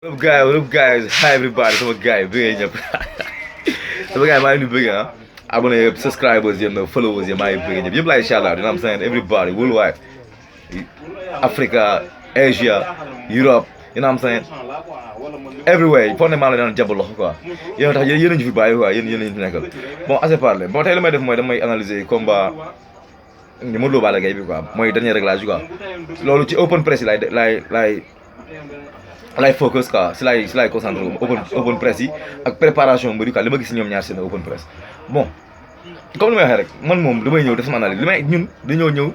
What up guys? Hi everybody, sama gars yi bëggee ñëpp sama gars yi maa ngi nuyu bëggee abonné yëpp subscribers yëpp nag followers yëpp maa ngi bëggee ñëpp yëpp laay shout out, you know what I'm saying? Everybody worldwide, Africa, Asia, Europe, you know what I'm saying? Everywhere foog ne maa la daan jàpp loxo quoi yéen tax yéen a ñu fi bàyyi quoi yéen a ñu fi nekkal bon assez parlé bon tey li may def mooy damay analyser combat ni Modou Lo Balla Gaye bi quoi mooy dernier réglage quoi loolu ci open press yi lay focus quoi si lay concentré open press yi ak préparation mbëri quoi li ma gis ñoom ñaar seen open press bon comme li may waxee rek man moom damay ñëw def sama analyse li may ñun dañoo ñëw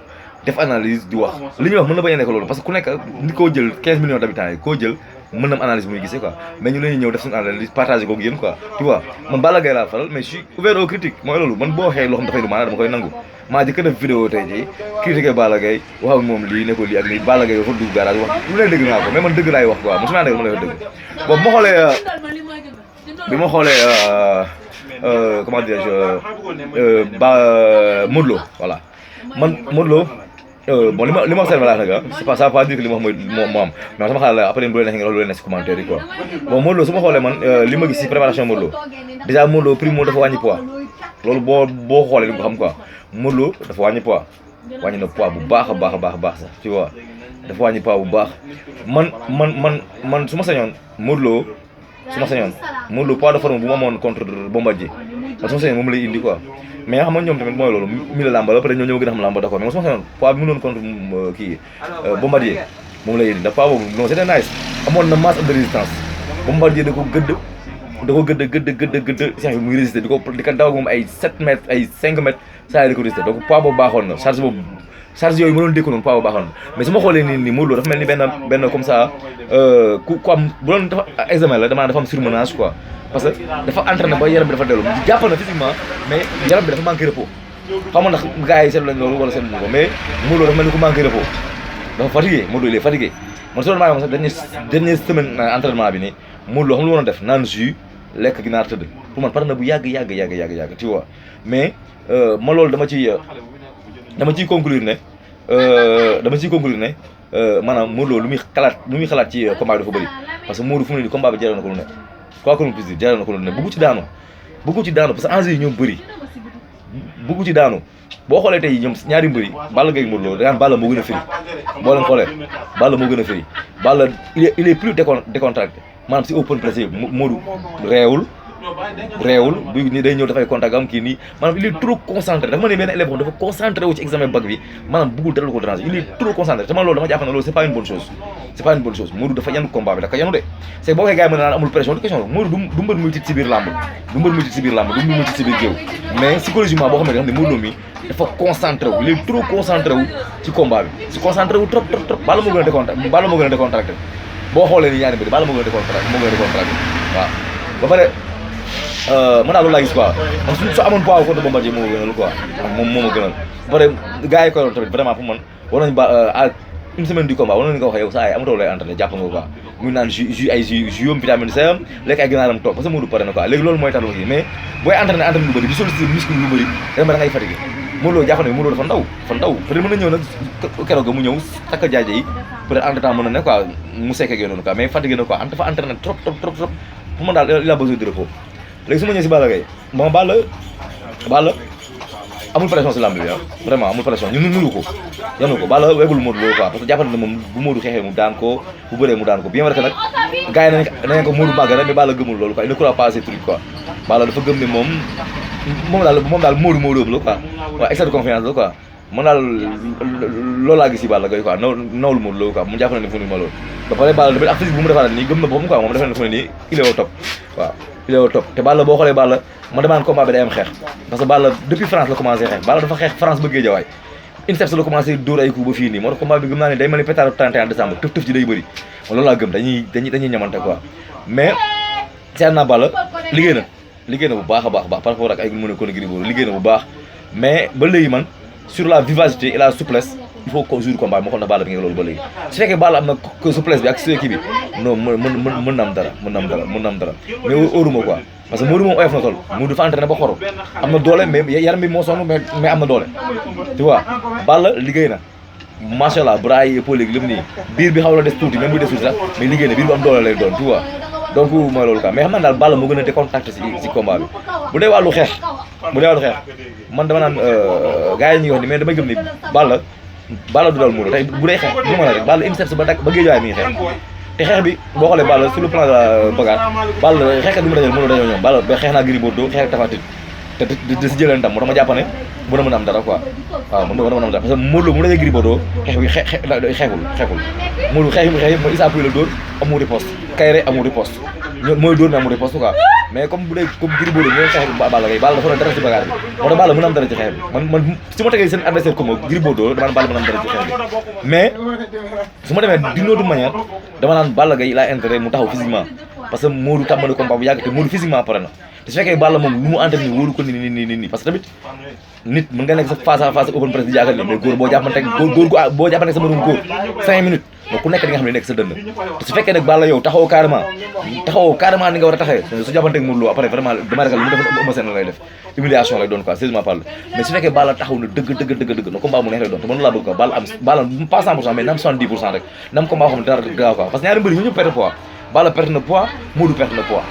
def analyse di wax li ñuy wax mën na bañ a nekk loolu parce que ku nekk ni koo jël 15 millions d'habitants yi koo jël mën na am analyse bu muy gisee quoi mais ñu lañuy ñëw def suñu analyse partagé koog yéen quoi tu vois man Balla Gaye laa faral mais je suis ouvert aux critiques mooy loolu man boo waxee loo xam dafay du maanaam dama koy nangu maa jëkk def vidéo tey jii critiqué Balla Gaye wax ak moom lii ne ko lii ak lii Balla Gaye dafa dugg garage wax lu ne dëgg naa ko mais man dëgg laay wax quoi man su ma dëgg ma lay wax dëgg bon bi ma xoolee comment dirais-je Modou Lo voilà man Modou Lo bon li ma observé laa nag c'est pas ça veut pas dire que li ma wax mooy moo am mais sama xalaat la après bu leen neexee nga wax lu leen ne si commentaire yi quoi bon Modou Lo su ma xoolee man li ma gis si préparation Modou Lo déjà Modou Lo primo dafa wàññi poids loolu boo xoolee li nga xam quoi Modou Lo dafa wàññi poids wàññi na poids bu baax a baax sax tu vois dafa wàññi poids bu baax man su ma sañoon Modou Lo poids de forme bu ma amoon contre Bombardier man su ma sañoon moom lay indi quoi mais xam nga ñoom tamit mooy loolu mi la làmba la peut-être ñoo gën a xam làmba d'accord mais su ma sañoon poids bi mu doon contre kii Bombardier moom lay indi ndax poids boobu non c'était nice amoon na masse de résistance Bombardier da ko gëdd si muy résister di ko daw moom ay 7 mètres ay 5 mètres saa yi di ko résister donc poids boobu baaxoon na charge yooyu mënoon dékku noonu poids boobu baaxoon na mais su ma xoolee nii Modou Lo dafa mel ni benn comme ça ku am bu doon dafa examen la dafa am surmenage quoi parce que dafa entraîné ba yaram bi dafa dellu jàpp na physiquement mais yaram bi dafa manqué repos xam nga ndax gars yi seetlu lañ loolu wala seetlu ko mais Modou Lo dafa mel ni ku manqué repos dafa fatigué Modou Lo il est fatigué man soo doon maa ngi sax dernière semaine entraînement bi nii Modou Lo xam lu waroon def naan jus lekk ginaar tëdd pour man pare na bu yàgg tu vois mais ma loolu dama ciy conclure ne maanaam Modou Lo lu muy xalaat ci combat bi dafa bëri parce que Modou fu mu ne nii combat bi jaral na ko lu ne quoi que l'on puisse dire jaral na ko lu ne bëggu ci daanu parce que enjeu yi ñoom bëri bëggu ci daanu boo xoolee tey ñoom ñaari mbëri Balla Gaye Modou Lo dangaan Balla moo gën a firi boo leen xoolee Balla moo gën a firi Balla il est plus décontracté maanaam si open press yi Modou réewul bu ni day ñëw dafay contact am kii nii maanaam il est trop concentré dafa ma ne benn élève dafa concentré wu ci examen bac bi maanaam bëggul dara lu ko déranger il est trop concentré te man loolu dama jàpp ne loolu c'est pas une bonne chose Modou dafa yanu combat bi da ko yanu de c'est boo koy gars yi mën naan amul pression du question Modou du mbër muy tiit si biir làmb du mbër muy tiit si biir géew mais psychologiquement boo xam ne Modou Lo mi dafa concentré wu il est trop concentré wu ci combat bi si concentré wu trop Balla moo gën a décontracté boo xoolee ni ñaari mbir Balla moo gën a décontracté waaw ba pare man daal loolu laa gis quoi man su amoon poids contre Bombardier moo gënal quoi moom moo ma gënal ba pare gars yi koy doon tamit vraiment pour man war nañu à une semaine du combat war nañu ko wax yow saa yi amatoo lay entraîné jàpp nga quoi muy naan jus yom vitamine C am lekk ay gànnaaram toog parce que Modou pare na quoi léegi loolu mooy tax lu kii mais booy entraîné lu bëri di solliciter muscle lu bëri da ngay fatigué Modou Lo jàpp na Modou Lo dafa ndaw peut-être mën na ñëw nag keroog mu ñëw takk jaaje yi peut-être entre temps mën na ne quoi mu sekkee ak noonu quoi mais fatigué na quoi dafa entraîné trop pour man daal il a besoin de repos léegi su ma ñëwee si Balla Gaye bon Balla amul pression si lamb bi vraiment amul pression ñu nuru ko yanu ko Balla wegul Modou Lo quoi parce que jàppante ne moom bu Modou xeexee mu daan ko bu bëree mu daan ko bien vrai que nag gars yi nañ ko Modou màgg na mais Balla gëmul loolu quoi il ne croit pas à ces trucs quoi Balla dafa gëm ne moom daal Modou la quoi waaw excès de confiance la quoi man daal loolu laa gis si Balla Gaye quoi nawul Modou Lo quoi mu jàpp na ne fu mu ma loolu ba pare Balla tamit ak physique bu mu defaat nii gëm na boppam quoi moom defe na fu ne nii il est au top waaw il est au top te Balla boo xoolee Balla ma demande combat bi day am xeex parce que Balla depuis France la commencé xeex Balla dafa xeex France ba Guédiawaye INSEPS la commencé dóor ay coup ba fii nii moo tax combat bi gëm naa ne day mel ni pétard 31 décembre tëf ji day bëri loolu laa gëm dañuy ñamante quoi mais seet naa Balla liggéey na bu baax par rapport ak ay mën a kon Gris Bordeaux liggéey na bu baax mais ba léegi man sur la vivacité et la souplesse il faut que jour combat bi ma xool na Balla bi nga loolu ba léegi su fekkee Balla am na souplesse bi ak kii bi non mën na am dara mais óoruma quoi parce que Modou moom oyof na toll Modou dafa entraîné ba xoru am na doole mais yaram bi moo sonn mais am na doole tu vois Balla liggéey na macha allah bras yi épaule léegi lépp nii biir bi xaw la des tuuti même bu des tuuti sax mais liggéey ne biir bu am doole lay doon tu vois donc mooy loolu quoi mais xam naa daal Balla moo gën a décontracté si combat bi bu dee wàllu xeex man dama naan gars yi ñuy wax ni mais damay gëm ni Balla du dal Modou tey bu dee xeex lu ma la rek Balla INSEP ba ba géej waay mi ngi xeex te xeex bi boo xoolee Balla sur le plan de la bagarre Balla xeexkat bi mu dajal Modou dajal ñoom Balla ba xeex naa Gris Bordeaux xeex ak Tapha Tine te di si jëlee ndam moo tax ma jàpp ne mën na mën a am dara quoi waaw mën na mën a am dara parce que Modou Lo mu dajee Gris Bordeaux xeex bi xeexul Modou xeex bi mooy Issa Pouye la dóor amul riposte Kayre amul riposte ñoom mooy dóor mais amul riposte quoi mais comme bu dee comme Gris Bordeaux ñoo xeex Balla Gaye Balla dafa doon dara ci bagarre bi moo tax Balla mën a am dara ci xeex bi man su ma tegee seen adversaire comme Gris Bordeaux dama naan Balla mën a am dara ci xeex bi mais su ma demee d'une autre manière dama naan Balla Gaye il a intérêt mu taxaw physiquement parce que Modou tàmm na combat bu yàgg te Modou physiquement pare na te su fekkee Balla moom lu mu entraîné wóoru ko ni parce que tamit nit mën nga nekk sa face à face open press di jaagal ni mais góor boo jàppante boo jàppante sa mënum góor 5 minutes donc ku nekk di nga xam ne nekk sa dënn te su fekkee nag Balla yow taxawoo carrément ni nga war a taxawee su jàppante ak Modou Lo après vraiment dama ragal lu mu def Eumeu Sène lay def humiliation lay doon quoi sérieusement parle mais su fekkee Balla taxaw na dëgg no combat mu neex lay doon te man laa bëgg quoi Balla pas 100% mais na am 70% rek na am combat xam ne dara gaaw quoi parce que ñaari mbëri ñu ñëpp perte poids Balla perte na poids Modou perte na poids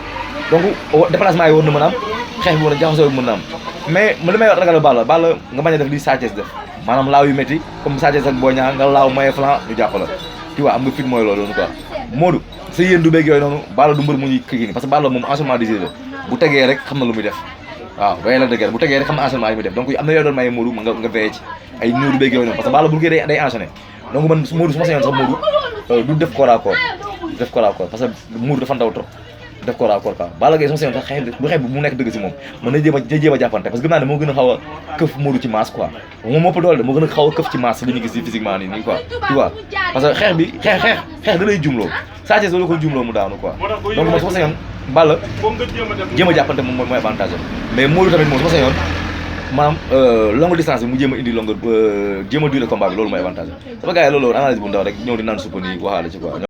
donc déplacement yi war na mën a am xeex bi war a jaxasoo mën na am mais li may ragal Balla nga bañ a def li Sa Thiès def maanaam laaw yu métti comme Sa Thiès ak Boy Niang nga laaw maye flanc ñu jàpp la tu vois am nga fit mooy loolu noonu quoi Modou sa yéen du béeg yooyu noonu Balla du mbër mu ñuy kii parce que Balla moom enchaînement désiré la bu tegee rek xam na lu muy def waaw waaye la dëgg bu tegee rek xam na enchaînement yi muy def donc am na yooyu doon maye Modou nga veillé ci ay Modou béeg yooyu noonu parce que Balla bu ñu koy day enchaîné donc man Modou su ma sañoon sax Modou du def corps à corps parce que Modou dafa ndaw trop def corps à corps quoi Balla Gaye sama seyoon sax xeex bu mu nekk dëgg si moom mën na jéem a jàppante parce que gëm naa ne moo gën a xaw a këf Modou ci masse quoi moom moo ëpp doole de moo gën a xaw a këf ci masse li ñu gis physiquement nii quoi tu vois parce que xeex bi xeex da lay jumloo Sa Thiès la ko jumloo mu daanu quoi donc man sama seyoon Balla jéem a jàppante moom mooy avantage mais Modou tamit moom sama seyoon maanaam longue distance bi mu jéem a indi longue jéem a durer combat bi loolu mooy avantage sama gars yi loolu analyse bu ndaw rek ñëw di naan suppa nii waxaale ci quoi